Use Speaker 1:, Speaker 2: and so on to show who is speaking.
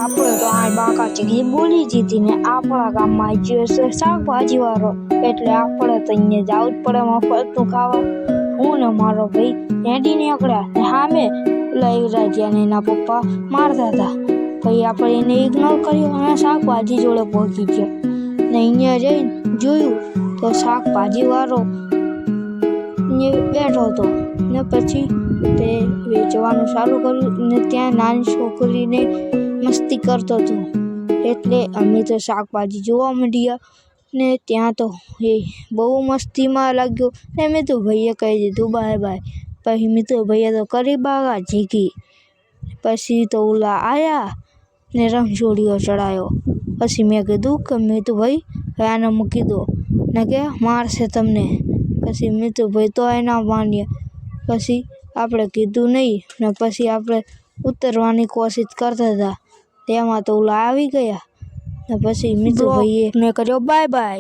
Speaker 1: આપણે તો આ બાકા ચીકી બોલી જીતી ને આપણા ગામમાં જે છે શાકભાજી વાળો, એટલે આપણે તો અહીંયા જવું જ પડે મફતનું ખાવા. હું ને મારો ભાઈ હેડી નીકળ્યા ને સામે પેલા યુવરાજિયાને એના પપ્પા મારતા હતા. પછી આપણે એને ઇગ્નોર કર્યો અને શાકભાજી જોડે પહોંચી ગયા ને અહીંયા જઈને જોયું તો શાકભાજી વાળો બેઠો હતો ને પછી તે વેચવાનું ચાલુ કર્યું ને ત્યાં નાની છોકરીને મસ્તી કરતો હતો. એટલે અમે તો શાકભાજી જોવા માંડ્યા ને ત્યાં તો એ બહુ મસ્તીમાં લાગ્યો ને મેં તો ભાઈએ કહી દીધું બાય બાય. પછી મેં તો ભાઈએ તો કરી બાગા જીકી. પછી તો ઓલા આવ્યા ને રંગછોડીઓ ચડાયો. પછી મેં કીધું કે મેં તો ભાઈ આને મૂકી દો ને કે મારશે તમને. પછી મેં તો ભાઈ તો એના માન્યા. પછી આપણે કીધું નહીં ને પછી આપણે ઉતરવાની કોશિશ કરતા હતા. તેમાં તો ઓલા આવી ગયા ને પછી મેં તો ભાઈએ કર્યો બાય બાય.